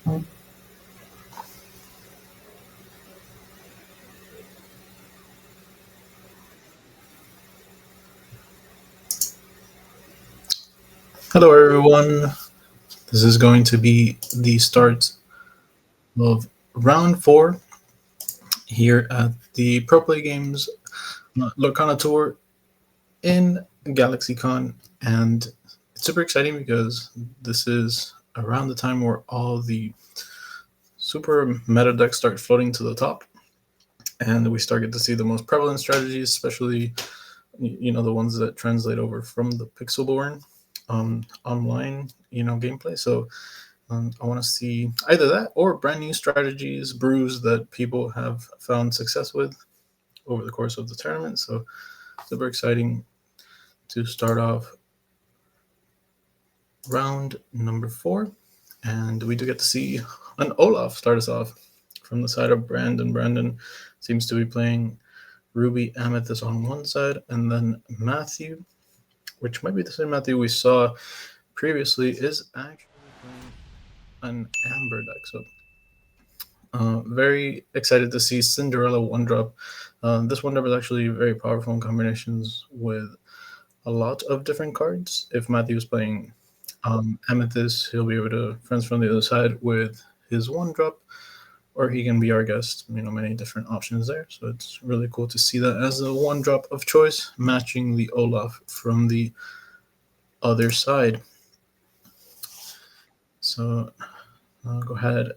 Hello, everyone. This is going to be the start of round 4 here at the proplaygames Lorcana tour in Galaxycon, and it's super exciting because this is around the time where all the super meta decks start floating to the top, and we start get to see the most prevalent strategies, especially the ones that translate over from the Pixelborn online gameplay. So I want to see either that or brand new strategies, brews that people have found success with over the course of the tournament. So super exciting to start off round number 4. And we do get to see an Olaf start us off from the side of Brandon. Brandon seems to be playing Ruby Amethyst on one side, and then Matthew, which might be the same Matthew we saw previously, is actually playing an Amber deck. So very excited to see Cinderella 1-drop. This 1-drop is actually very powerful in combinations with a lot of different cards. If Matthew's playing Amethyst, he'll be able to friends from the other side with his 1-drop, or he can be our guest. Many different options there. So it's really cool to see that as a 1-drop of choice, matching the Olaf from the other side. So I'll go ahead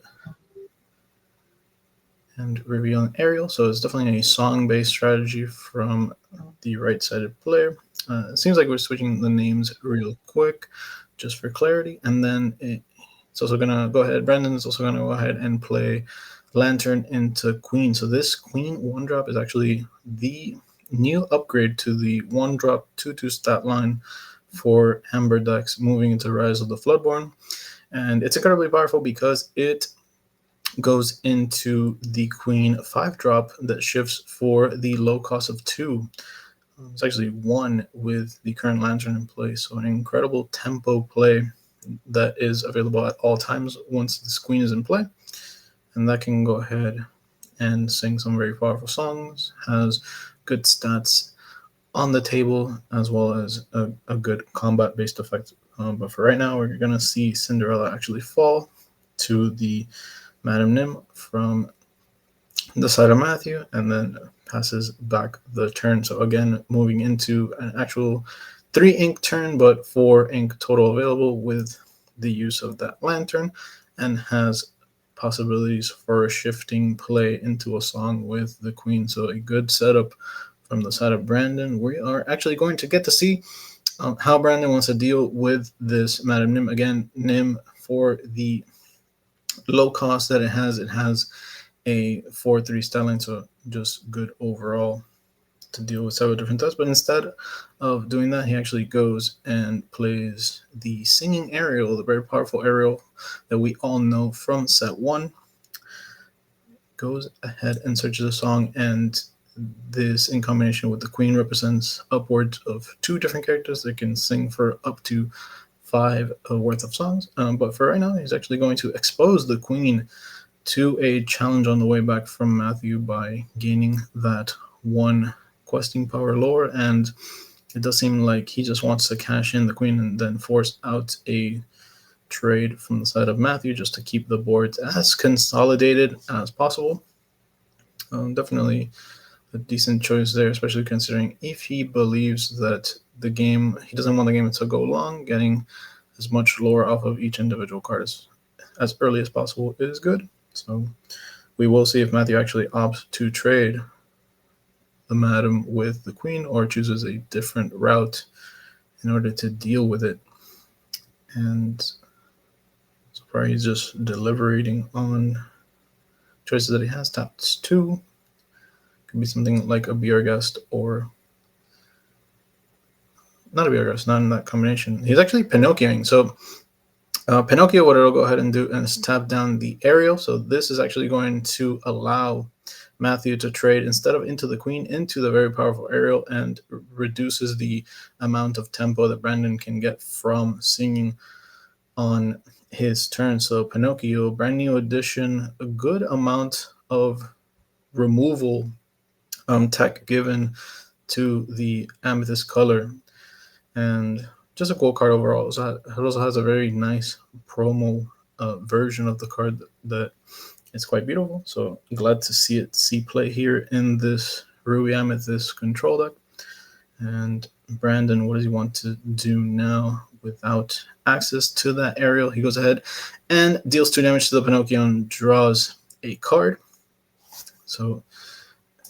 and reveal an aerial. So it's definitely a song-based strategy from the right-sided player. It seems like we're switching the names real quick just for clarity. And then it's also going to go ahead, Brandon is also going to go ahead and play Lantern into Queen. So this Queen 1-drop is actually the new upgrade to the 1-drop 2/2 stat line for Amber decks moving into Rise of the Floodborn. And it's incredibly powerful because it goes into the Queen 5-drop that shifts for the low cost of 2. It's actually 1 with the current Lantern in play, so an incredible tempo play that is available at all times once this Queen is in play. And that can go ahead and sing some very powerful songs, has good stats on the table, as well as a good combat-based effect. But for right now, we're going to see Cinderella actually fall to the Madam Nim from the side of Matthew, and then passes back the turn. So again, moving into an actual 3 ink turn, but 4 ink total available with the use of that Lantern, and has possibilities for a shifting play into a song with the Queen. So a good setup from the side of Brandon. We are actually going to get to see how Brandon wants to deal with this Madam Nim. Again, Nim, for the low cost that it has a 4/3 styling, so just good overall to deal with several different types. But instead of doing that, he actually goes and plays the singing aerial, the very powerful aerial that we all know from set 1. Goes ahead and searches a song, and this, in combination with the Queen, represents upwards of 2 different characters that can sing for up to 5 worth of songs. But for right now, he's actually going to expose the Queen to a challenge on the way back from Matthew by gaining that 1 questing power lore. And it does seem like he just wants to cash in the Queen and then force out a trade from the side of Matthew just to keep the boards as consolidated as possible. Definitely a decent choice there, especially considering if he believes that the game, he doesn't want the game to go long, getting as much lore off of each individual card as early as possible is good. So we will see if Matthew actually opts to trade the Madam with the Queen or chooses a different route in order to deal with it. And so far he's just deliberating on choices that he has. Taps 2. Could be something like a BR guest, or not a BR guest, not in that combination. He's actually Pinocchioing. So Pinocchio, what it'll go ahead and do is tap down the aerial. So this is actually going to allow Matthew to trade, instead of into the Queen, into the very powerful aerial, and reduces the amount of tempo that Brandon can get from singing on his turn. So Pinocchio, brand new addition, a good amount of removal tech given to the Amethyst color, and just a cool card overall. So it also has a very nice promo version of the card that is quite beautiful. So glad to see it see play here in this Ruby Amethyst control deck. And Brandon, what does he want to do now without access to that aerial? He goes ahead and deals 2 damage to the Pinocchio and draws a card. So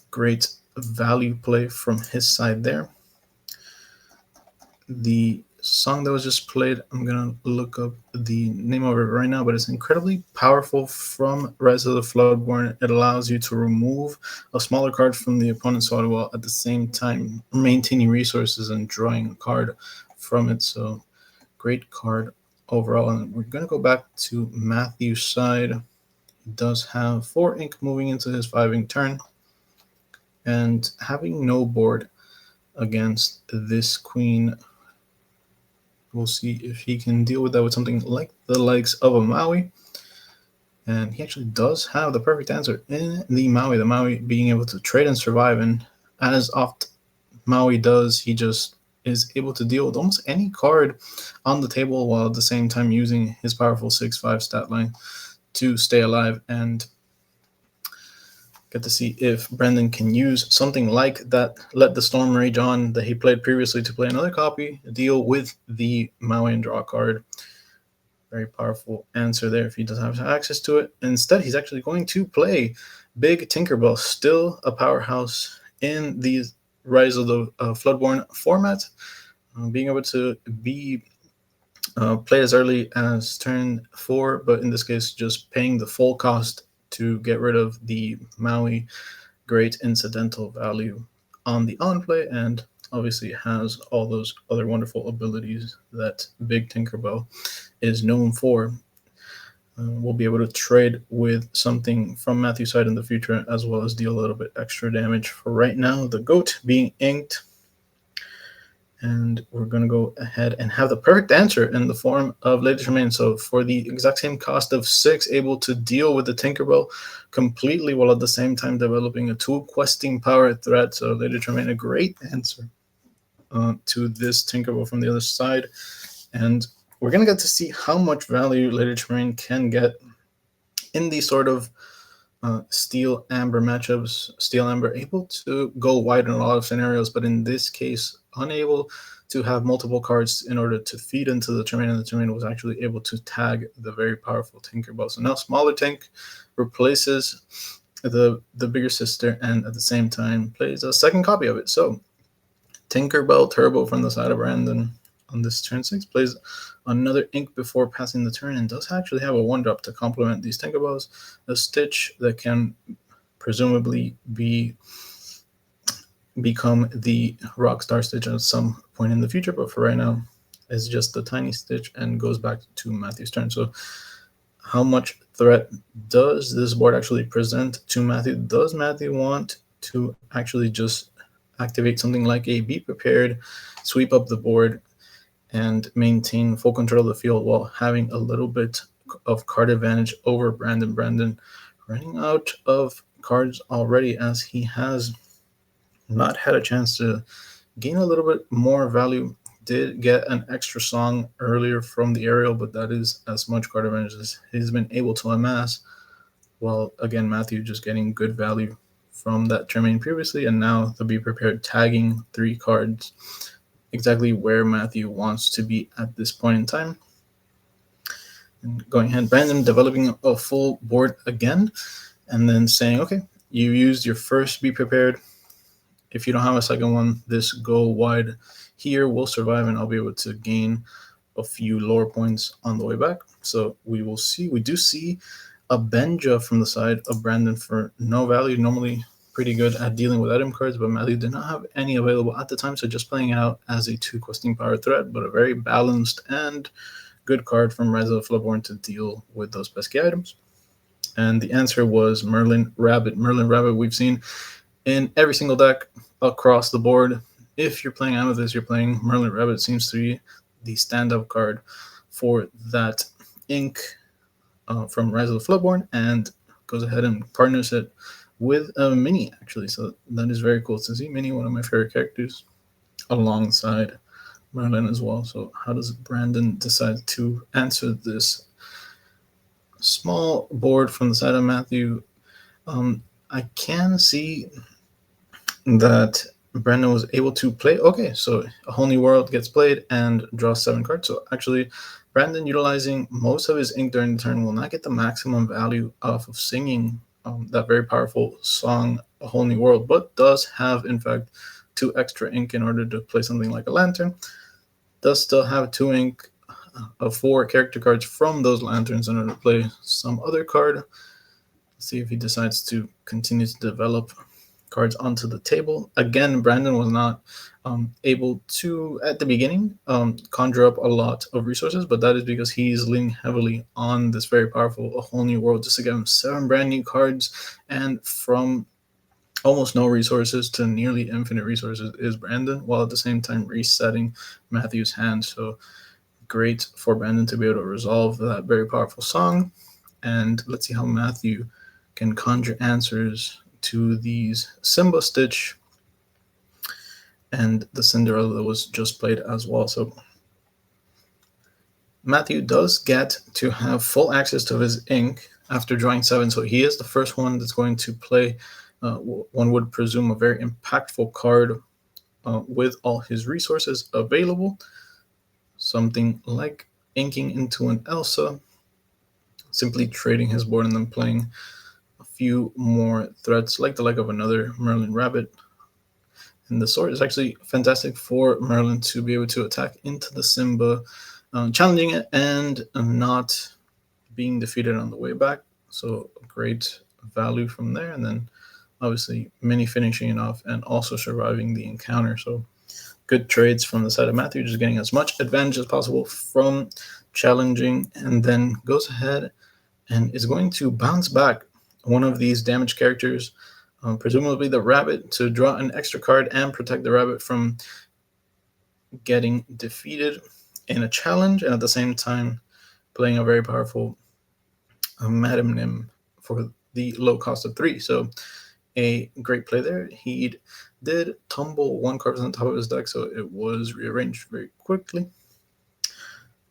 great value play from his side there. The song that was just played, I'm gonna look up the name of it right now, but it's incredibly powerful from Rise of the Floodborn. It allows you to remove a smaller card from the opponent's side while at the same time maintaining resources and drawing a card from it. So great card overall. And we're gonna go back to Matthew's side. He does have 4 ink moving into his 5 ink turn, and having no board against this queen, we'll see if he can deal with that with something like the likes of a Maui. And he actually does have the perfect answer in the Maui being able to trade and survive. And as oft Maui does, he just is able to deal with almost any card on the table while at the same time using his powerful 6/5 stat line to stay alive. And get to see if Brendan can use something like that Let the Storm Rage On that he played previously to play another copy, deal with the Maui and draw card. Very powerful answer there if he doesn't have access to it. Instead, he's actually going to play Big Tinkerbell, still a powerhouse in the Rise of the Floodborn format, being able to be played as early as turn 4, but in this case, just paying the full cost to get rid of the Maui great incidental value on the on play, and obviously has all those other wonderful abilities that Big Tinkerbell is known for. We'll be able to trade with something from Matthew's side in the future, as well as deal a little bit extra damage. For right now, the goat being inked. And we're going to go ahead and have the perfect answer in the form of Lady Tremaine. So for the exact same cost of 6, able to deal with the Tinkerbell completely while at the same time developing a 2 questing power threat. So Lady Tremaine, a great answer to this Tinkerbell from the other side. And we're going to get to see how much value Lady Tremaine can get in these sort of Steel Amber matchups. Steel Amber able to go wide in a lot of scenarios, but in this case, unable to have multiple cards in order to feed into the Tremaine, and the Tremaine was actually able to tag the very powerful Tinkerbell. So now smaller Tink replaces the bigger sister, and at the same time plays a second copy of it. So Tinkerbell Turbo from the side of Brandon on this turn 6 plays another ink before passing the turn, and does actually have a 1-drop to complement these Tinkerbells. A Stitch that can presumably become the Rockstar Stitch at some point in the future, but for right now, it's just the tiny Stitch and goes back to Matthew's turn. So how much threat does this board actually present to Matthew? Does Matthew want to actually just activate something like a Be Prepared, sweep up the board, and maintain full control of the field while having a little bit of card advantage over Brandon? Brandon running out of cards already, as he has not had a chance to gain a little bit more value. Did get an extra song earlier from the aerial, but that is as much card advantage as he's been able to amass. While again, Matthew just getting good value from that Tremaine previously, and now the Be Prepared tagging 3 cards exactly where Matthew wants to be at this point in time. And going ahead, Brandon developing a full board again, and then saying, okay, you used your first Be Prepared. If you don't have a second one, this go wide here will survive, and I'll be able to gain a few lore points on the way back. So we will see. We do see a Benja from the side of Brandon for no value. Normally pretty good at dealing with item cards, but Matthew did not have any available at the time, so just playing out as a 2 questing power threat, but a very balanced and good card from Rise of the Floodborn to deal with those pesky items. And the answer was Merlin Rabbit. Merlin Rabbit we've seen in every single deck across the board. If you're playing Amethyst, you're playing Merlin Rabbit. Seems to be the stand-up card for that ink from Rise of the Floodborn and goes ahead and partners it with Minnie, actually. So that is very cool to see. Minnie, one of my favorite characters, alongside Merlin as well. So how does Brandon decide to answer this small board from the side of Matthew? I can see that Brandon was able to play. Okay, so a whole new world gets played and draws 7 cards. So actually, Brandon, utilizing most of his ink during the turn, will not get the maximum value off of singing that very powerful song, A Whole New World, but does have, in fact, 2 extra ink in order to play something like a lantern. Does still have 2 ink of 4 character cards from those lanterns in order to play some other card. Let's see if he decides to continue to develop cards onto the table. Again, Brandon was not able to, at the beginning, conjure up a lot of resources, but that is because he's leaning heavily on this very powerful A Whole New World just to give him 7 brand new cards. And from almost no resources to nearly infinite resources is Brandon, while at the same time resetting Matthew's hand. So great for Brandon to be able to resolve that very powerful song. And let's see how Matthew can conjure answers to these Simba Stitch and the Cinderella that was just played as well. So Matthew does get to have full access to his ink after drawing 7. So he is the first one that's going to play, one would presume, a very impactful card with all his resources available. Something like inking into an Elsa, simply trading his board and then playing a few more threats like of another Merlin Rabbit. And the sword is actually fantastic for Merlin to be able to attack into the Simba, challenging it and not being defeated on the way back. So great value from there. And then obviously Minnie finishing it off and also surviving the encounter. So good trades from the side of Matthew, just getting as much advantage as possible from challenging, and then goes ahead and is going to bounce back one of these damaged characters, presumably the rabbit, to draw an extra card and protect the rabbit from getting defeated in a challenge, and at the same time playing a very powerful Madam Nim for the low cost of 3. So a great play there. He did tumble 1 card on top of his deck, so it was rearranged very quickly.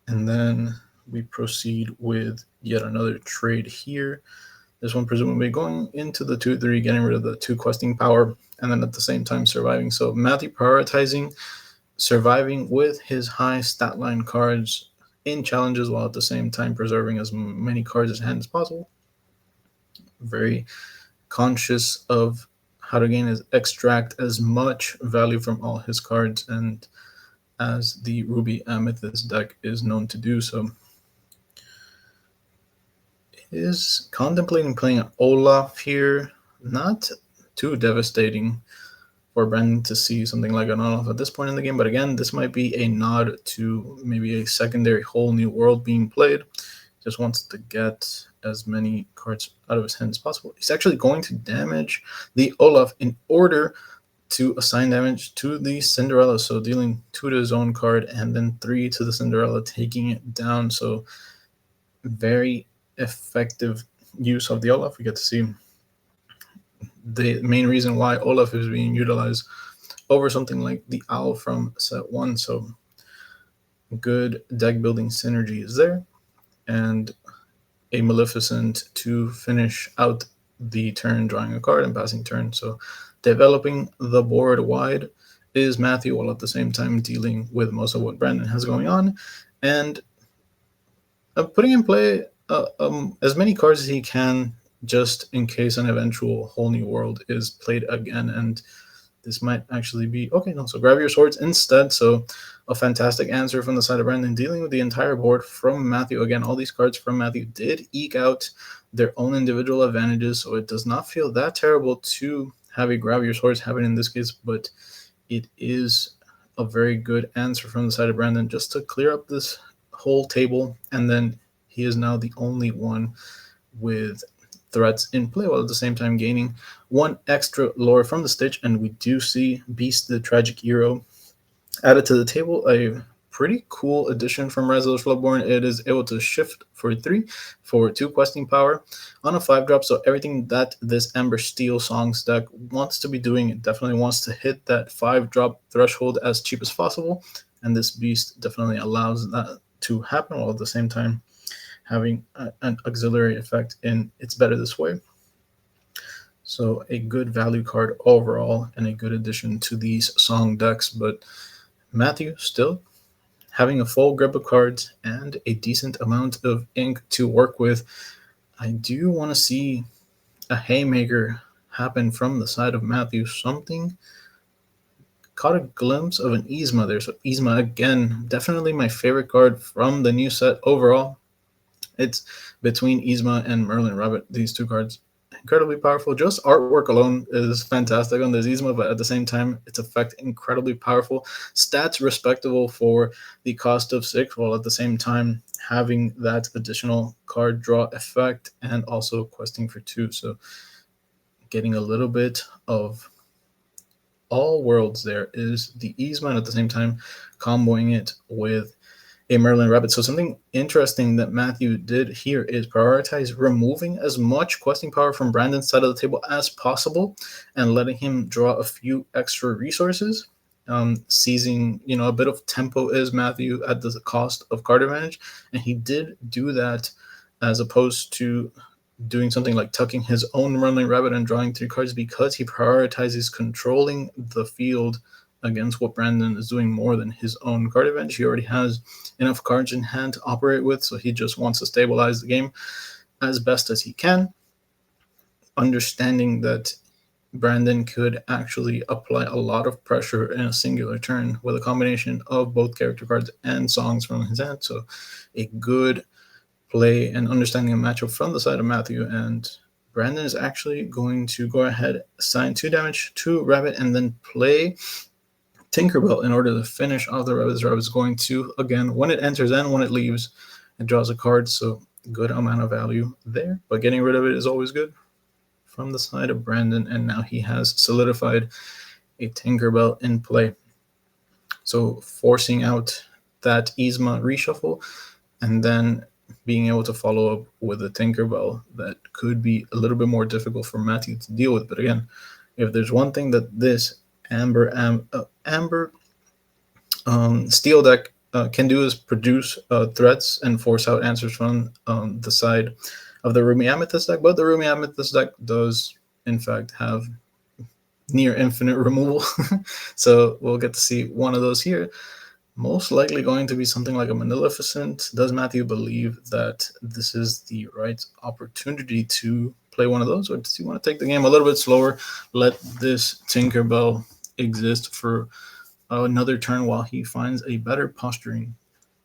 And then we proceed with yet another trade here. This one presumably going into the 2/3, getting rid of the 2 questing power, and then at the same time surviving. So Matthew prioritizing surviving with his high stat line cards in challenges, while at the same time preserving as many cards as hand as possible. Very conscious of how to extract as much value from all his cards, and as the Ruby Amethyst deck is known to do so. Is contemplating playing Olaf here. Not too devastating for Brandon to see something like an Olaf at this point in the game, but again, this might be a nod to maybe a secondary whole new world being played. Just wants to get as many cards out of his hand as possible. He's actually going to damage the Olaf in order to assign damage to the Cinderella, so dealing 2 to his own card and then 3 to the Cinderella, taking it down. So very effective use of the Olaf. We get to see the main reason why Olaf is being utilized over something like the Owl from set 1. So good deck building synergy is there, and a Maleficent to finish out the turn, drawing a card and passing turn. So developing the board wide is Matthew, while at the same time dealing with most of what Brandon has going on, and putting in play as many cards as he can, just in case an eventual whole new world is played again. And this might actually be okay. No, so grab your swords instead. So a fantastic answer from the side of Brandon, dealing with the entire board from Matthew. Again, all these cards from Matthew did eke out their own individual advantages, so it does not feel that terrible to have a grab your swords happen in this case, but it is a very good answer from the side of Brandon just to clear up this whole table, and then he is now the only one with threats in play, while at the same time gaining 1 extra lore from the Stitch. And we do see Beast the Tragic Hero added to the table, a pretty cool addition from Resolute Floodborn. It is able to shift for 3 for 2 questing power on a 5-drop. So everything that this Amber Steel Songs deck wants to be doing, it definitely wants to hit that 5-drop threshold as cheap as possible. And this beast definitely allows that to happen, while at the same time having an auxiliary effect in It's Better This Way. So a good value card overall and a good addition to these song decks. But Matthew still having a full grip of cards and a decent amount of ink to work with. I do want to see a haymaker happen from the side of Matthew. Something caught a glimpse of an Yzma there. So Yzma, again, definitely my favorite card from the new set overall. It's between Yzma and Merlin Rabbit. These two cards, incredibly powerful. Just artwork alone is fantastic on this Yzma, but at the same time, its effect incredibly powerful. Stats respectable for the cost of 6, while at the same time having that additional card draw effect and also questing for 2. So getting a little bit of all worlds there is the Yzma, and at the same time comboing it with a Merlin Rabbit. So something interesting that Matthew did here is prioritize removing as much questing power from Brandon's side of the table as possible and letting him draw a few extra resources. Seizing, a bit of tempo is Matthew at the cost of card advantage, and he did do that as opposed to doing something like tucking his own Merlin Rabbit and drawing 3 cards, because he prioritizes controlling the field against what Brandon is doing more than his own card advantage. He already has enough cards in hand to operate with, so he just wants to stabilize the game as best as he can, understanding that Brandon could actually apply a lot of pressure in a singular turn with a combination of both character cards and songs from his hand. So a good play and understanding a matchup from the side of Matthew, and Brandon is actually going to go ahead, assign 2 damage to Rabbit, and then play Tinkerbell in order to finish off the Rabbit. Rabbit is going to, again, when it enters and when it leaves, it draws a card, so good amount of value there. But getting rid of it is always good from the side of Brandon, and now he has solidified a Tinkerbell in play. So forcing out that Yzma reshuffle, and then being able to follow up with a Tinkerbell that could be a little bit more difficult for Matthew to deal with. But again, if there's one thing that this Amber Steel deck can do is produce threats and force out answers from the side of the Ruby Amethyst deck. But the Ruby Amethyst deck does, in fact, have near infinite removal. So we'll get to see one of those here. Most likely going to be something like a Maleficent. Does Matthew believe that this is the right opportunity to play one of those, or does he want to take the game a little bit slower, let this Tinkerbell exist for another turn while he finds a better posturing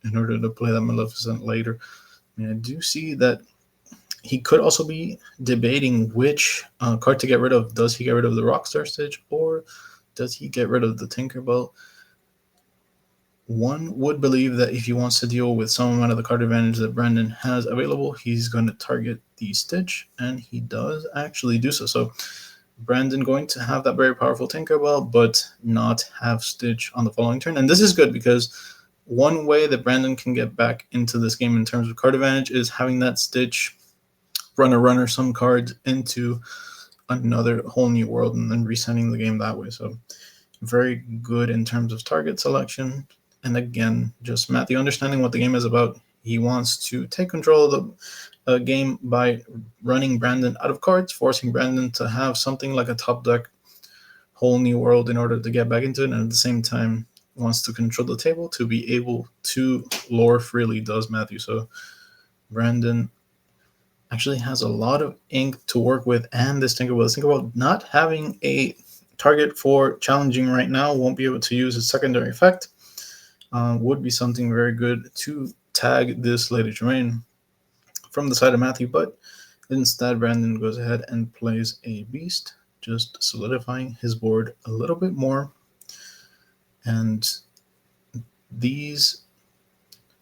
in order to play that Maleficent later? I do see that he could also be debating which card to get rid of. Does he get rid of the Rockstar Stitch, or does he get rid of the Tinkerbell? One would believe that if he wants to deal with some amount of the card advantage that Brandon has available, he's going to target the Stitch, and he does actually do so. So Brandon going to have that very powerful Tinkerbell, but not have Stitch on the following turn. And this is good, because one way that Brandon can get back into this game in terms of card advantage is having that Stitch runner some cards into another whole new world and then resetting the game that way. So very good in terms of target selection. And again, just Matthew understanding what the game is about. He wants to take control of the game by running Brandon out of cards, forcing Brandon to have something like a top deck whole new world in order to get back into it, and at the same time wants to control the table to be able to lore freely, does Matthew. So Brandon actually has a lot of ink to work with, and this Tinkerbell not having a target for challenging right now, won't be able to use its secondary effect. Would be something very good to tag this Lady Tremaine from the side of Matthew, but instead Brandon goes ahead and plays a Beast, just solidifying his board a little bit more. And these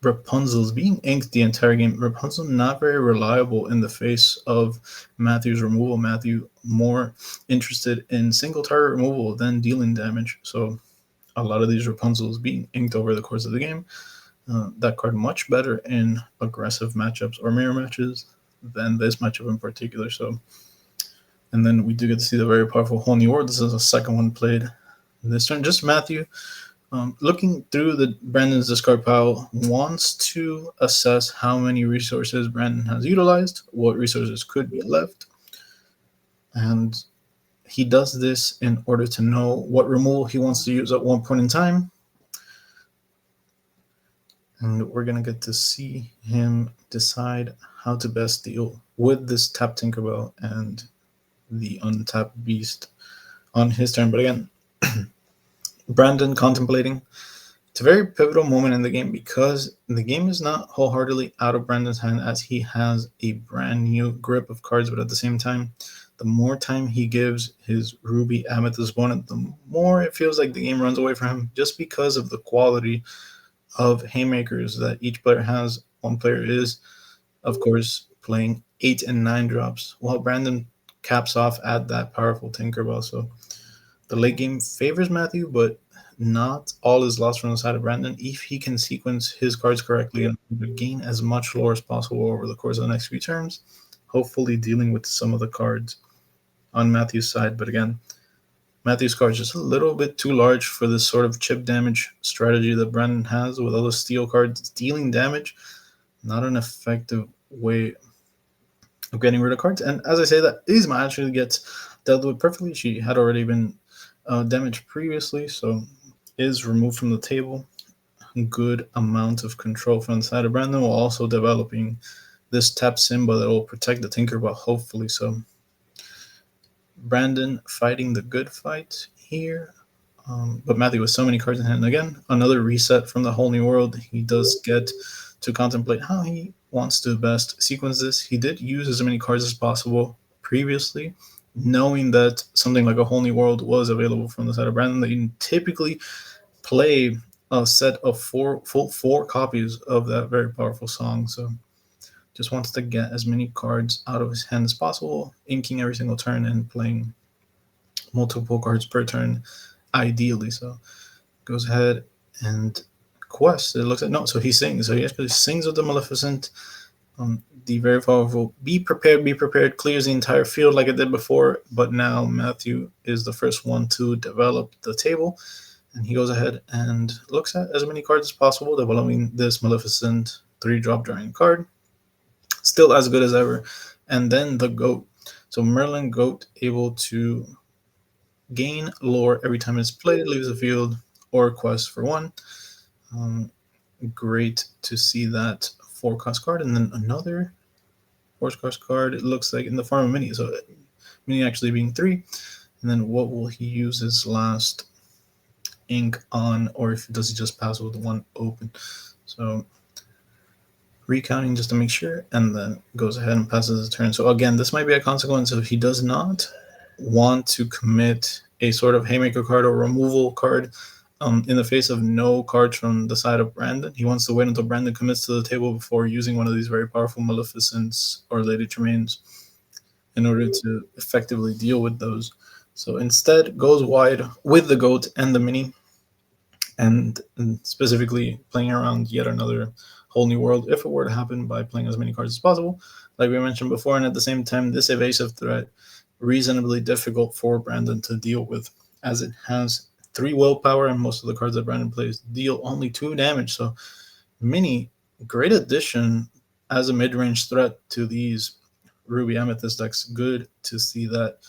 Rapunzel's being inked the entire game. Rapunzel not very reliable in the face of Matthew's removal. Matthew more interested in single target removal than dealing damage. So a lot of these Rapunzels being inked over the course of the game. That card much better in aggressive matchups or mirror matches than this matchup in particular. So, and then we do get to see the very powerful Whole New World. This is the second one played this turn. Just Matthew, looking through the Brandon's discard pile, wants to assess how many resources Brandon has utilized, what resources could be left, and he does this in order to know what removal he wants to use at one point in time. And we're going to get to see him decide how to best deal with this tapped Tinkerbell and the untapped Beast on his turn. But again, Brandon contemplating. It's a very pivotal moment in the game because the game is not wholeheartedly out of Brandon's hand as he has a brand new grip of cards, but at the same time, the more time he gives his Ruby Amethyst opponent, the more it feels like the game runs away from him just because of the quality of haymakers that each player has. One player is, of course, playing 8 and 9 drops, while Brandon caps off at that powerful Tinkerbell. So the late game favors Matthew, but not all is lost from the side of Brandon if he can sequence his cards correctly and gain as much lore as possible over the course of the next few turns, hopefully dealing with some of the cards on Matthew's side. But again, Matthew's card is just a little bit too large for this sort of chip damage strategy that Brandon has with all the steel cards dealing damage. Not an effective way of getting rid of cards. And as I say that, Yzma actually gets dealt with perfectly. She had already been damaged previously, so is removed from the table. Good amount of control from the side of Brandon while also developing this tap symbol that will protect the Tinkerbell, hopefully. So Brandon fighting the good fight here. But Matthew with so many cards in hand. Again, another reset from the Whole New World. He does get to contemplate how he wants to best sequence this. He did use as many cards as possible previously, knowing that something like a Whole New World was available from the side of Brandon. That you typically play a set of four copies of that very powerful song. So just wants to get as many cards out of his hand as possible, inking every single turn and playing multiple cards per turn, ideally. So goes ahead and quests. It looks like no, so he sings. So he actually sings with the Maleficent. The very powerful be prepared clears the entire field like it did before, but now Matthew is the first one to develop the table, and he goes ahead and looks at as many cards as possible, developing this Maleficent 3-drop drawing card. Still as good as ever. And then the goat. So Merlin Goat able to gain lore every time it's played, leaves the field, or quest for 1. Great to see that 4-cost card. And then another 4-cost card, it looks like in the form of Mini. So Mini actually being 3. And then what will he use his last ink on, or if does he just pass with 1 open? So recounting just to make sure, and then goes ahead and passes his turn. So again, this might be a consequence if he does not want to commit a sort of haymaker card or removal card in the face of no cards from the side of Brandon. He wants to wait until Brandon commits to the table before using one of these very powerful Maleficents or Lady Tremaines in order to effectively deal with those. So instead goes wide with the goat and the Mini, and specifically playing around yet another Whole New World if it were to happen by playing as many cards as possible, like we mentioned before. And at the same time, this evasive threat reasonably difficult for Brandon to deal with, as it has 3 willpower, and most of the cards that Brandon plays deal only 2 damage. So Mini, great addition as a mid-range threat to these Ruby Amethyst decks. Good to see that.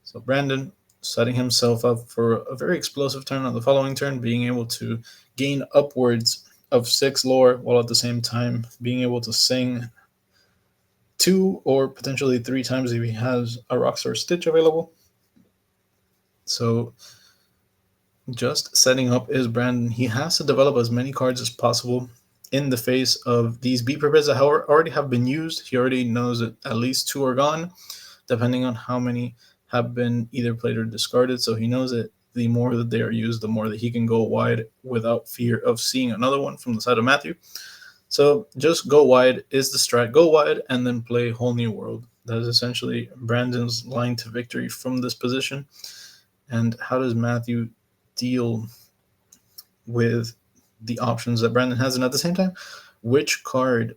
So Brandon setting himself up for a very explosive turn on the following turn, being able to gain upwards of 6 lore, while at the same time being able to sing 2 or potentially 3 times if he has a Rockstar Stitch available. So just setting up is Brandon. He has to develop as many cards as possible in the face of these Be Prepared that already have been used. He already knows that at least 2 are gone, depending on how many have been either played or discarded. So he knows that the more that they are used, the more that he can go wide without fear of seeing another one from the side of Matthew. So just go wide is the strat. Go wide and then play Whole New World. That is essentially Brandon's line to victory from this position. And how does Matthew deal with the options that Brandon has, and at the same time, which card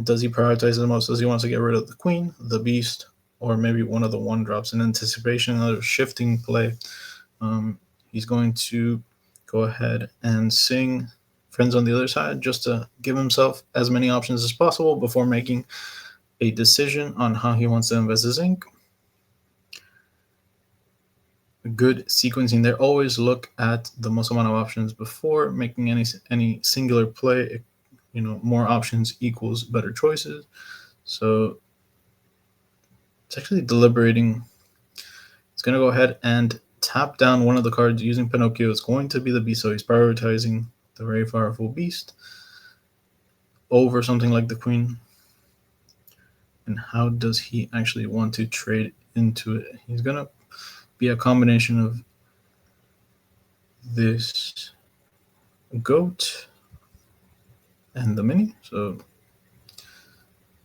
does he prioritize the most? Does he want to get rid of the queen, the beast, or maybe one of the one drops in anticipation of shifting play? He's going to go ahead and sing Friends on the Other Side just to give himself as many options as possible before making a decision on how he wants to invest his ink. Good sequencing there. Always look at the most amount of options before making any singular play. More options equals better choices. So it's actually deliberating. It's going to go ahead and tap down one of the cards using Pinocchio. It's going to be the beast, so he's prioritizing the very powerful beast over something like the queen. And how does he actually want to trade into it? He's going to be a combination of this goat and the mini. So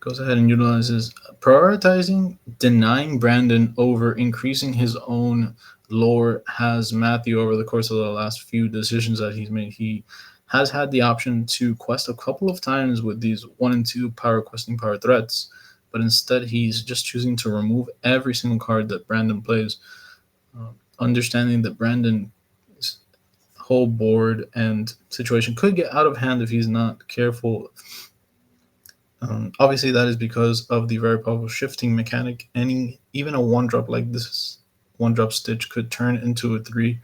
goes ahead and utilizes prioritizing denying Brandon over increasing his own lore has Matthew over the course of the last few decisions that he's made. He has had the option to quest a couple of times with these 1 and 2 power questing power threats, but instead he's just choosing to remove every single card that Brandon plays, understanding that Brandon's whole board and situation could get out of hand if he's not careful. Obviously, that is because of the very powerful shifting mechanic. Even a 1-drop like this 1-drop Stitch could turn into a 3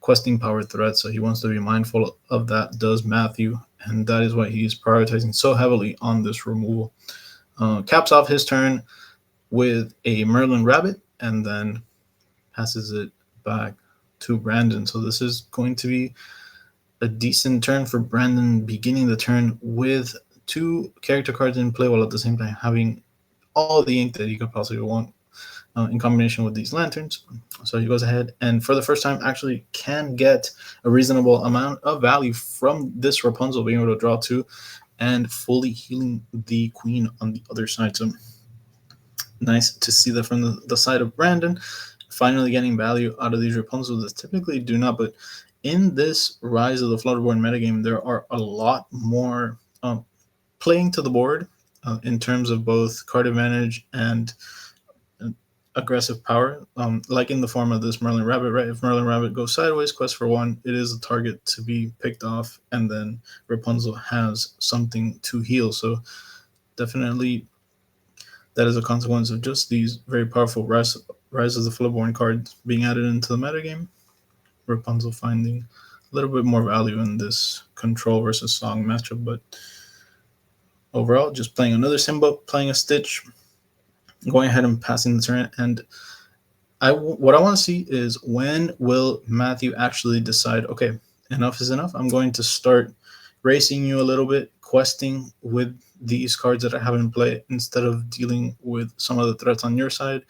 questing power threat, so he wants to be mindful of that, does Matthew, and that is why he's prioritizing so heavily on this removal. Caps off his turn with a Merlin Rabbit, and then passes it back to Brandon. So this is going to be a decent turn for Brandon, beginning the turn with 2 character cards in play while at the same time having all the ink that he could possibly want in combination with these lanterns. So he goes ahead and for the first time actually can get a reasonable amount of value from this Rapunzel, being able to draw 2 and fully healing the queen on the other side. So nice to see that from the side of Brandon, finally getting value out of these Rapunzels that typically do not. But in this Rise of the Flutterborn metagame, there are a lot more playing to the board in terms of both card advantage and aggressive power, like in the form of this Merlin Rabbit, right? If Merlin Rabbit goes sideways, quest for 1, it is a target to be picked off, and then Rapunzel has something to heal. So definitely that is a consequence of just these very powerful Rise of the Flutterborn cards being added into the metagame. Rapunzel finding a little bit more value in this control versus song matchup, but overall, just playing another Simba, playing a Stitch, going ahead and passing the turn. And what I want to see is, when will Matthew actually decide, okay, enough is enough. I'm going to start racing you a little bit, questing with these cards that I have in play instead of dealing with some of the threats on your side.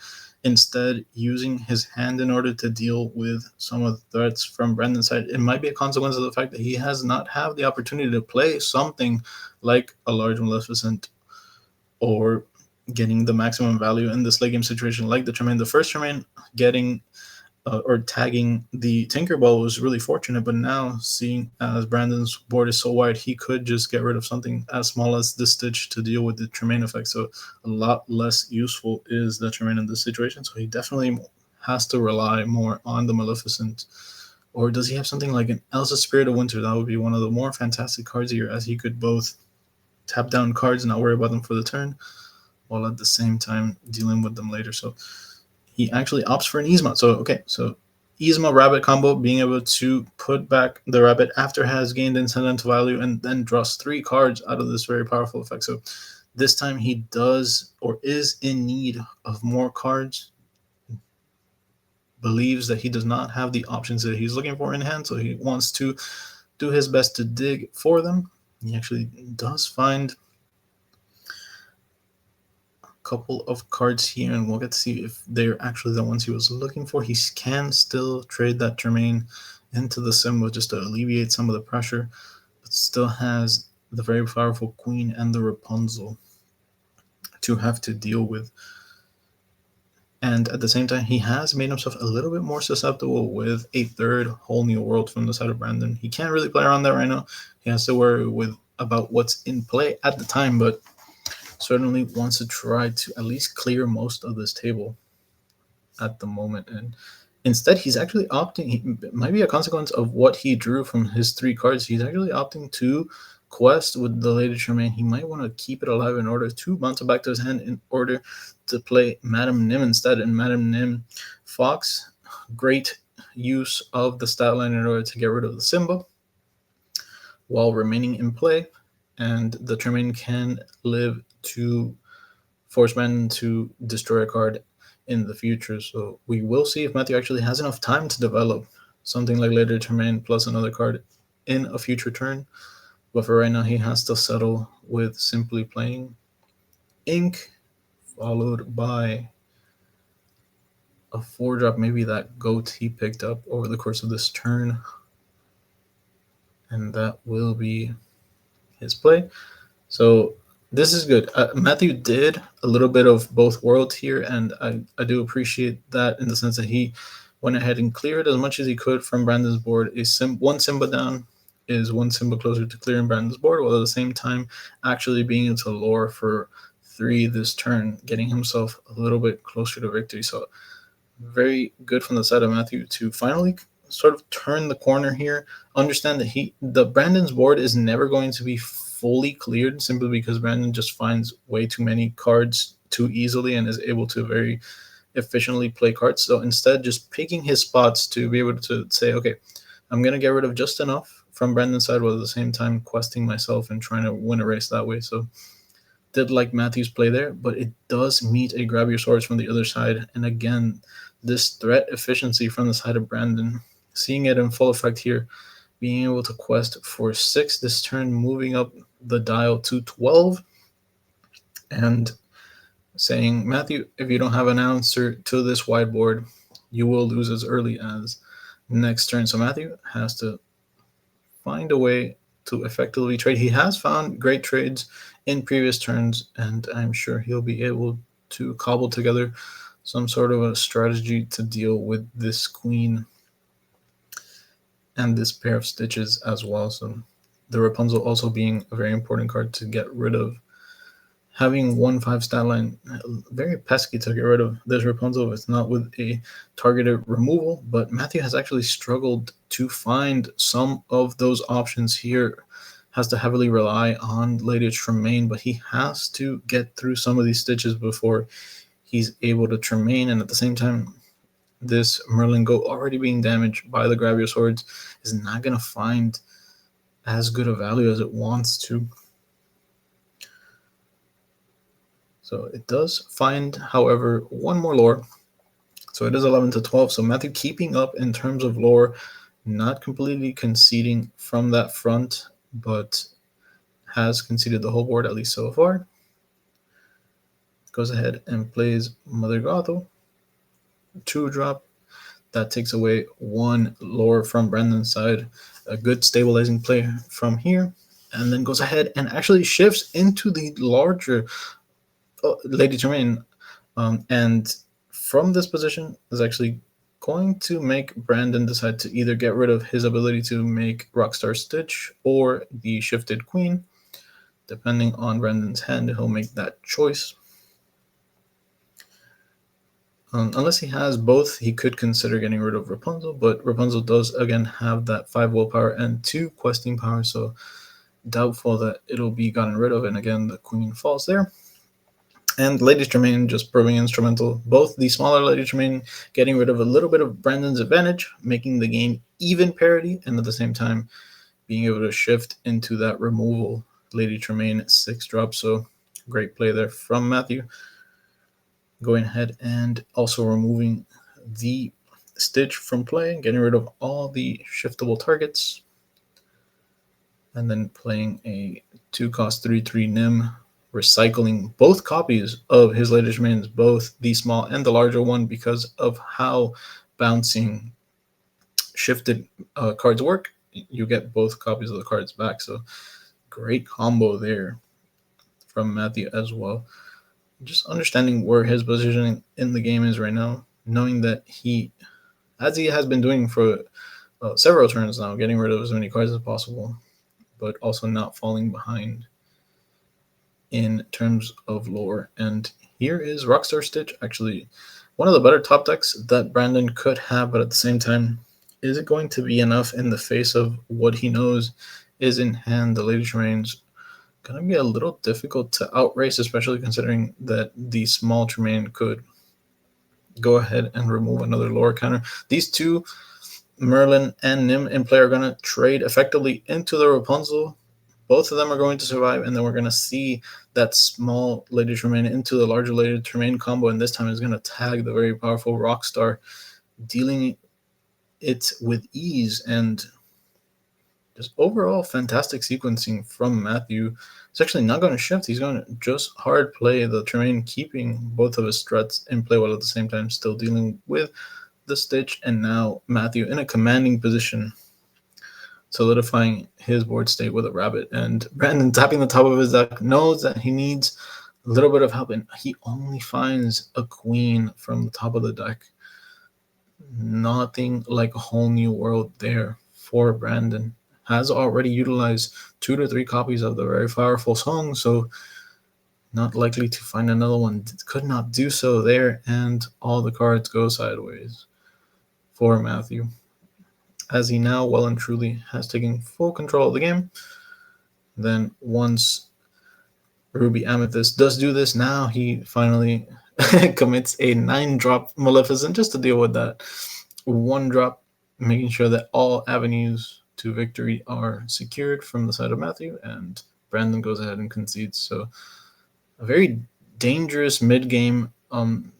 Instead, using his hand in order to deal with some of the threats from Brandon's side. It might be a consequence of the fact that he has not had the opportunity to play something like a large Maleficent or getting the maximum value in this late game situation like the Tremaine. The first Tremaine getting or tagging the Tinkerbell was really fortunate, but now seeing as Brandon's board is so wide, he could just get rid of something as small as the Stitch to deal with the Tremaine effect. So a lot less useful is the Tremaine in this situation. So he definitely has to rely more on the Maleficent. Or does he have something like an Elsa Spirit of Winter? That would be one of the more fantastic cards here, as he could both tap down cards and not worry about them for the turn, while at the same time dealing with them later. So he actually opts for an Yzma. So, okay, so Yzma Rabbit combo, being able to put back the Rabbit after it has gained incidental value and then draws 3 cards out of this very powerful effect. So this time he does or is in need of more cards, believes that he does not have the options that he's looking for in hand, so he wants to do his best to dig for them. He actually does find couple of cards here, and we'll get to see if they're actually the ones he was looking for. He can still trade that Tremaine into the Simba just to alleviate some of the pressure, but still has the very powerful Queen and the Rapunzel to have to deal with. And at the same time, he has made himself a little bit more susceptible with a third whole new world from the side of Brandon. He can't really play around that right now. He has to worry about what's in play at the time, but certainly wants to try to at least clear most of this table at the moment. And instead, he's actually opting, it might be a consequence of what he drew from his 3 cards. He's actually opting to quest with the Lady Tremaine. He might want to keep it alive in order to bounce it back to his hand in order to play Madame Nim instead. And Madame Nim Fox, great use of the stat line in order to get rid of the Simba while remaining in play. And the Tremaine can live to force Brandon to destroy a card in the future. So we will see if Matthew actually has enough time to develop something like Later Tremaine plus another card in a future turn. But for right now, he has to settle with simply playing Ink, followed by a 4-drop, maybe that goat he picked up over the course of this turn. And that will be his play. So this is good. Matthew did a little bit of both worlds here, and I do appreciate that in the sense that he went ahead and cleared as much as he could from Brandon's board. One Simba down is one Simba closer to clearing Brandon's board, while at the same time actually being able to lure for 3 this turn, getting himself a little bit closer to victory. So very good from the side of Matthew to finally sort of turn the corner here. Understand that the Brandon's board is never going to be fully cleared simply because Brandon just finds way too many cards too easily and is able to very efficiently play cards. So instead, just picking his spots to be able to say, okay, I'm going to get rid of just enough from Brandon's side while at the same time questing myself and trying to win a race that way. So did like Matthew's play there, but it does meet a grab your swords from the other side. And again, this threat efficiency from the side of Brandon, seeing it in full effect here, being able to quest for 6 this turn, moving up the dial to 12, and saying, Matthew, if you don't have an answer to this whiteboard, you will lose as early as next turn. So Matthew has to find a way to effectively trade. He has found great trades in previous turns, and I'm sure he'll be able to cobble together some sort of a strategy to deal with this queen and this pair of stitches as well. So the Rapunzel also being a very important card to get rid of. Having 1/5 stat line, very pesky to get rid of this Rapunzel if it's not with a targeted removal, but Matthew has actually struggled to find some of those options here. Has to heavily rely on Lady Tremaine, but he has to get through some of these stitches before he's able to Tremaine, and at the same time, this Merlin Goat already being damaged by the Grab Your Swords is not going to find as good a value as it wants to. So it does find, however, one more lore. So it is 11 to 12. So Matthew keeping up in terms of lore, not completely conceding from that front, but has conceded the whole board, at least so far. Goes ahead and plays Mother Gothel. 2-drop. That takes away 1 lore from Brandon's side. A good stabilizing play from here. And then goes ahead and actually shifts into the larger Lady Tremaine. And from this position is actually going to make Brandon decide to either get rid of his ability to make Rockstar Stitch or the Shifted Queen. Depending on Brandon's hand, he'll make that choice. Unless he has both, he could consider getting rid of Rapunzel, but Rapunzel does, again, have that 5 willpower and 2 questing power, so doubtful that it'll be gotten rid of, and again, the Queen falls there. And Lady Tremaine just proving instrumental. Both the smaller Lady Tremaine getting rid of a little bit of Brandon's advantage, making the game even parity, and at the same time being able to shift into that removal Lady Tremaine 6-drop. So great play there from Matthew. Going ahead and also removing the Stitch from play, getting rid of all the shiftable targets, and then playing a 2-cost 3/3 Nim, recycling both copies of his latest remains, both the small and the larger one, because of how bouncing shifted cards work. You get both copies of the cards back. So great combo there from Matthew as well. just understanding where his positioning in the game is right now, knowing that as he has been doing for several turns now, getting rid of as many cards as possible, but also not falling behind in terms of lore. And here is Rockstar Stitch, actually one of the better top decks that Brandon could have, but at the same time, is it going to be enough in the face of what he knows is in hand? The Lady Tremaines going to be a little difficult to outrace, especially considering that the small Tremaine could go ahead and remove another Lorcana. These two, Merlin and Nim in play, are going to trade effectively into the Rapunzel. Both of them are going to survive, and then we're going to see that small Lady Tremaine into the larger Lady Tremaine combo, and this time is going to tag the very powerful Rockstar, dealing it with ease. And just overall fantastic sequencing from Matthew. He's actually not going to shift. He's going to just hard play the Tremaine, keeping both of his threats in play while at the same time still dealing with the Stitch. And now Matthew in a commanding position, solidifying his board state with a rabbit. And Brandon, tapping the top of his deck, knows that he needs a little bit of help, and he only finds a queen from the top of the deck. Nothing like a whole new world there for Brandon. Has already utilized 2 to 3 copies of the very powerful song, so not likely to find another one. Could not do so there, and all the cards go sideways for Matthew, as he now well and truly has taken full control of the game. Then once Ruby Amethyst does do this, now he finally commits a 9-drop Maleficent just to deal with that 1-drop, making sure that all avenues to victory are secured from the side of Matthew, and Brandon goes ahead and concedes. So a very dangerous mid-game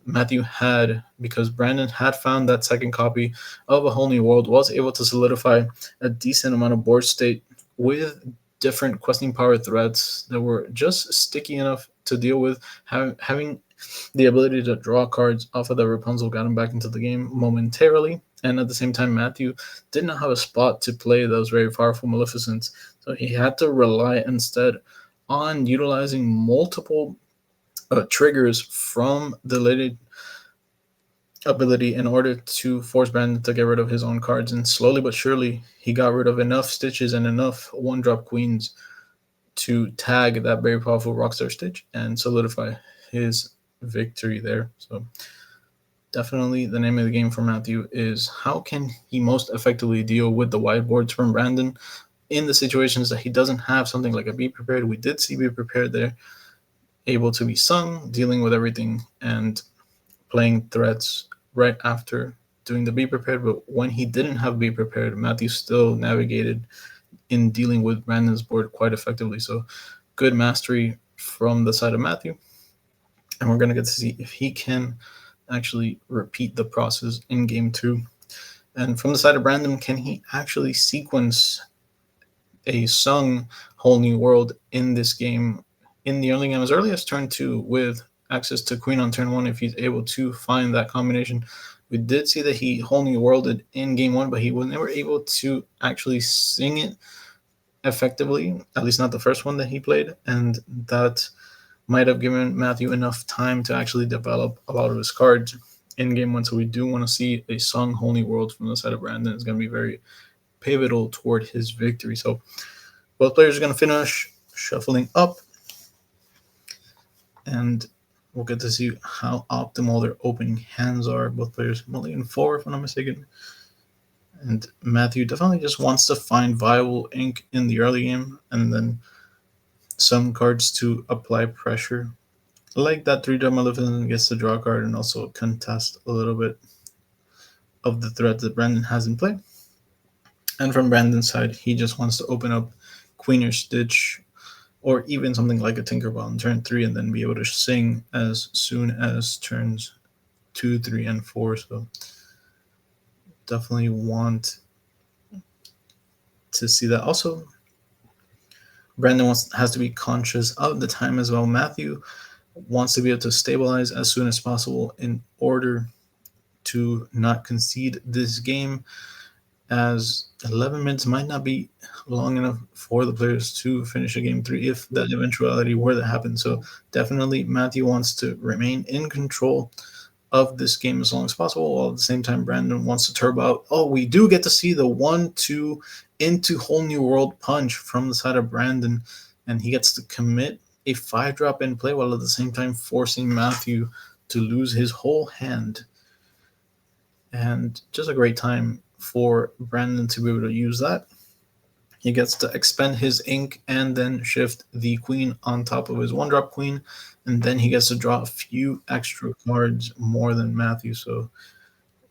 Matthew had, because Brandon had found that second copy of A Whole New World, was able to solidify a decent amount of board state with different questing power threats that were just sticky enough to deal with. Having the ability to draw cards off of the Rapunzel got him back into the game momentarily, and at the same time Matthew did not have a spot to play those very powerful Maleficents, so he had to rely instead on utilizing multiple triggers from the Lady ability in order to force Brandon to get rid of his own cards. And slowly but surely he got rid of enough Stitches and enough 1-drop queens to tag that very powerful Rockstar Stitch and solidify his victory there. So definitely the name of the game for Matthew is how can he most effectively deal with the wide boards from Brandon in the situations that he doesn't have something like a Be Prepared. We did see Be Prepared there, able to be sung, dealing with everything and playing threats right after doing the Be Prepared. But when he didn't have Be Prepared, Matthew still navigated in dealing with Brandon's board quite effectively. So good mastery from the side of Matthew, and we're going to get to see if he can actually repeat the process in game 2. And from the side of Brandon, can he actually sequence a sung Whole New World in this game, in the early game, as early as turn 2, with access to Queen on turn 1 if he's able to find that combination? We did see that he Whole New Worlded in game 1, but he was never able to actually sing it effectively, at least not the first one that he played, and that might have given Matthew enough time to actually develop a lot of his cards in game 1. So we do want to see a sung Whole New World from the side of Brandon. It's going to be very pivotal toward his victory. So both players are going to finish shuffling up, and we'll get to see how optimal their opening hands are. Both players mulligan 4, if I'm not mistaken. And Matthew definitely just wants to find viable ink in the early game, and then some cards to apply pressure, like that 3-drop Maleficent gets to draw a card and also contest a little bit of the threats that Brandon has in play. And from Brandon's side, he just wants to open up Queen or Stitch, or even something like a Tinkerbell in turn 3, and then be able to sing as soon as turns 2, 3, and 4. So definitely want to see that. Also, Brandon has to be conscious of the time as well. Matthew wants to be able to stabilize as soon as possible in order to not concede this game. as 11 minutes might not be long enough for the players to finish a game three if that eventuality were to happen. So definitely Matthew wants to remain in control of this game as long as possible, while at the same time Brandon wants to turbo out. Oh, we do get to see the 1-2 into whole new world punch from the side of Brandon, and he gets to commit a 5-drop in play while at the same time forcing Matthew to lose his whole hand. And just a great time for Brandon to be able to use that. He gets to expend his ink and then shift the queen on top of his 1-drop queen, and then he gets to draw a few extra cards more than Matthew. So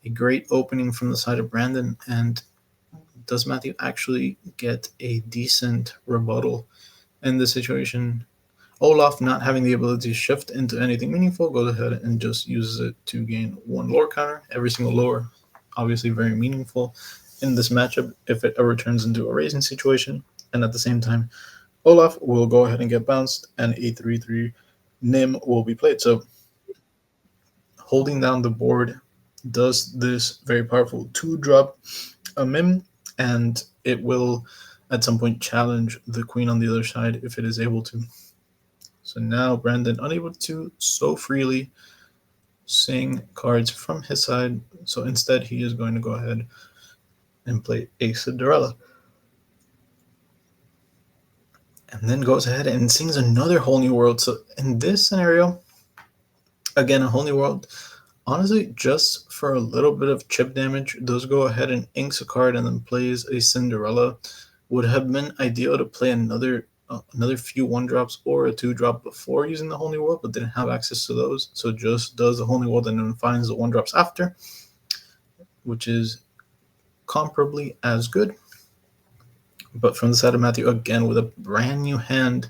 a great opening from the side of Brandon. And does Matthew actually get a decent rebuttal in this situation? Olaf, not having the ability to shift into anything meaningful, goes ahead and just uses it to gain one lore counter. Every single lore, obviously very meaningful in this matchup if it ever turns into a raising situation. And at the same time, Olaf will go ahead and get bounced, and a 3-3 Nim will be played. So holding down the board does this very powerful 2-drop a Mim, and it will at some point challenge the queen on the other side if it is able to. So now Brandon unable to so freely sing cards from his side. So instead he is going to go ahead and play a Cinderella. And then goes ahead and sings another whole new world. So in this scenario, again, a whole new world, honestly, just for a little bit of chip damage, does go ahead and inks a card and then plays a Cinderella. Would have been ideal to play another few 1-drops or a 2-drop before using the whole new world, but didn't have access to those. So just does the whole new world and then finds the 1-drops after, which is comparably as good. But from the side of Matthew, again, with a brand new hand,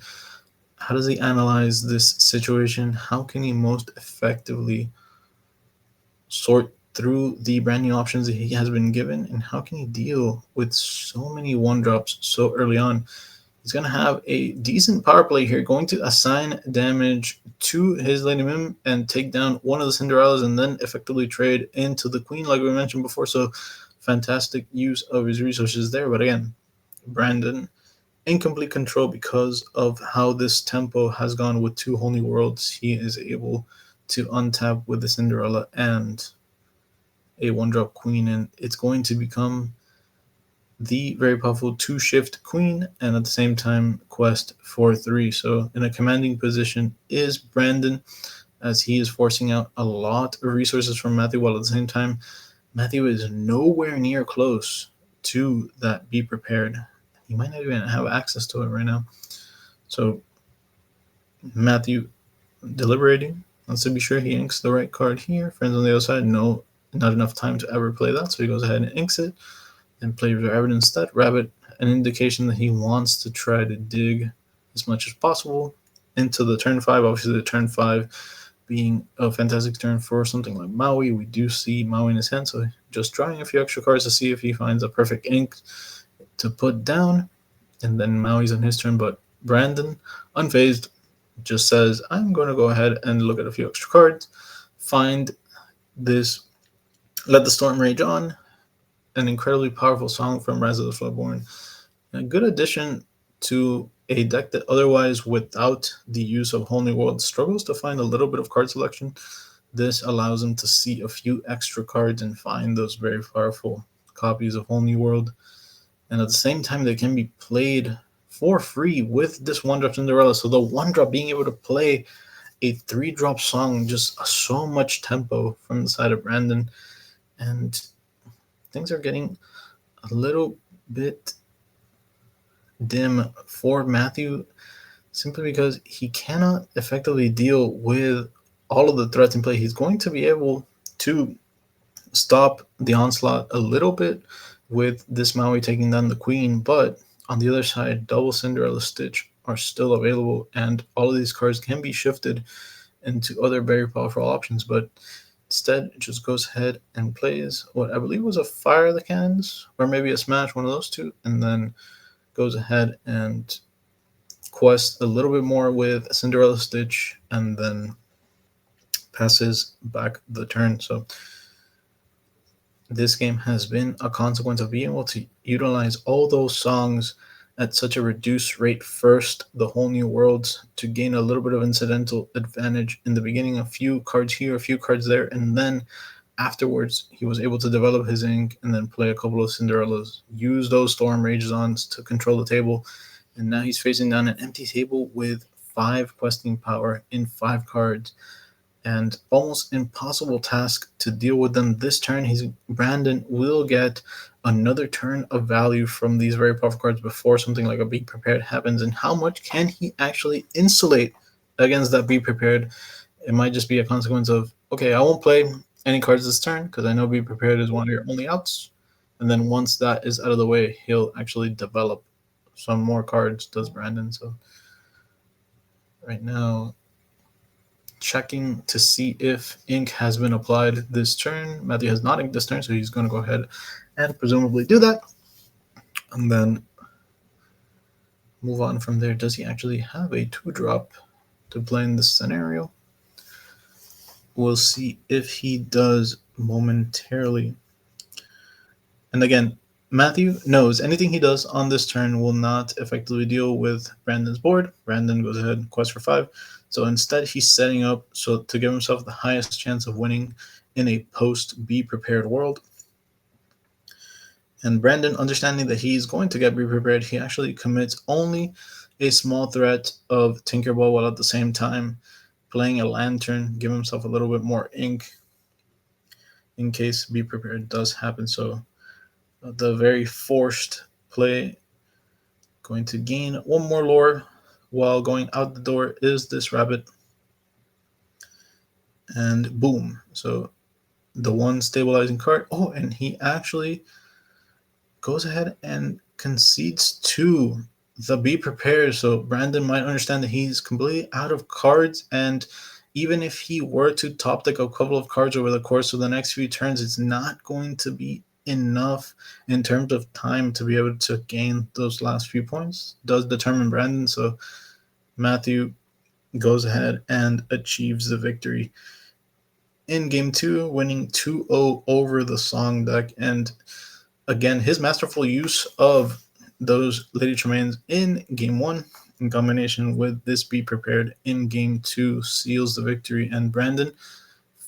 how does he analyze this situation? How can he most effectively sort through the brand new options that he has been given? And how can he deal with so many 1-drops so early on? He's going to have a decent power play here, going to assign damage to his Lady Mim and take down one of the Cinderellas and then effectively trade into the Queen like we mentioned before. So fantastic use of his resources there. But again, Brandon in complete control because of how this tempo has gone with 2 whole new worlds. He is able to untap with the Cinderella and a 1-drop queen, and it's going to become the very powerful 2-shift queen and at the same time quest for 3. So in a commanding position is Brandon, as he is forcing out a lot of resources from Matthew, while at the same time Matthew is nowhere near close to that be prepared. He might not even have access to it right now. So Matthew deliberating, wants to be sure he inks the right card here. Friends on the other side, no, not enough time to ever play that, so he goes ahead and inks it and plays Rabbit instead. Rabbit, an indication that he wants to try to dig as much as possible into the turn 5. Obviously, the turn 5 being a fantastic turn for something like Maui. We do see Maui in his hand, so just drawing a few extra cards to see if he finds a perfect ink to put down, and then Maui's on his turn. But Brandon, unfazed, just says, I'm going to go ahead and look at a few extra cards, find this Let the Storm Rage On, an incredibly powerful song from Rise of the Floodborn. A good addition to a deck that otherwise, without the use of Whole New World, struggles to find a little bit of card selection. This allows him to see a few extra cards and find those very powerful copies of Whole New World. And at the same time, they can be played for free with this 1-drop Cinderella. So the 1-drop being able to play a 3-drop song, just so much tempo from the side of Brandon. And things are getting a little bit dim for Matthew, simply because he cannot effectively deal with all of the threats in play. He's going to be able to stop the onslaught a little bit with this Maui taking down the queen, but on the other side, double Cinderella Stitch are still available, and all of these cards can be shifted into other very powerful options. But instead, it just goes ahead and plays what I believe was a Fire the Cannons, or maybe a Smash, one of those two, and then goes ahead and quests a little bit more with Cinderella Stitch, and then passes back the turn. So this game has been a consequence of being able to utilize all those songs at such a reduced rate first, the whole new worlds, to gain a little bit of incidental advantage in the beginning, a few cards here, a few cards there, and then afterwards he was able to develop his ink and then play a couple of Cinderellas, use those Storm Rages on to control the table, and now he's facing down an empty table with 5 questing power in 5 cards, and almost impossible task to deal with them this turn. Brandon will get another turn of value from these very powerful cards before something like a Be Prepared happens. And how much can he actually insulate against that Be Prepared? It might just be a consequence of, okay, I won't play any cards this turn because I know Be Prepared is one of your only outs. And then once that is out of the way, he'll actually develop some more cards, does Brandon. So right now, checking to see if ink has been applied this turn. Matthew has not inked this turn, so he's going to go ahead and presumably do that. And then move on from there. Does he actually have a 2-drop to play in this scenario? We'll see if he does momentarily. And again, Matthew knows anything he does on this turn will not effectively deal with Brandon's board. Brandon goes ahead and quests for 5. So instead, he's setting up so to give himself the highest chance of winning in a post Be Prepared world. And Brandon, understanding that he's going to get Be Prepared, he actually commits only a small threat of Tinkerbell while at the same time playing a Lantern, give himself a little bit more ink in case Be Prepared does happen. So the very forced play, going to gain 1 more lore while going out the door is this rabbit. And boom. So the 1 stabilizing card. Oh, and he actually goes ahead and concedes 2 the Be Prepared. So Brandon might understand that he's completely out of cards, and even if he were to top deck a couple of cards over the course of the next few turns, it's not going to be enough in terms of time to be able to gain those last few points, does determine Brandon. So Matthew goes ahead and achieves the victory in game 2, winning 2-0 over the Song deck. And again, his masterful use of those Lady Tremaines in game 1 in combination with this Be Prepared in game 2 seals the victory. And Brandon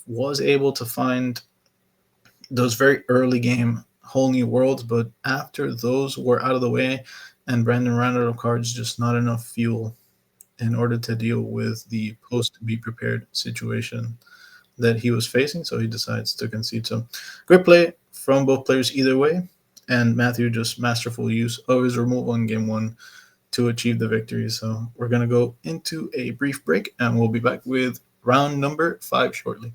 was able to find those very early game whole new worlds, but after those were out of the way and Brandon ran out of cards, just not enough fuel in order to deal with the post Be Prepared situation that he was facing, so he decides to concede. So great play from both players either way, and Matthew just masterful use of his removal in game 1 to achieve the victory. So we're going to go into a brief break and we'll be back with round number 5 shortly.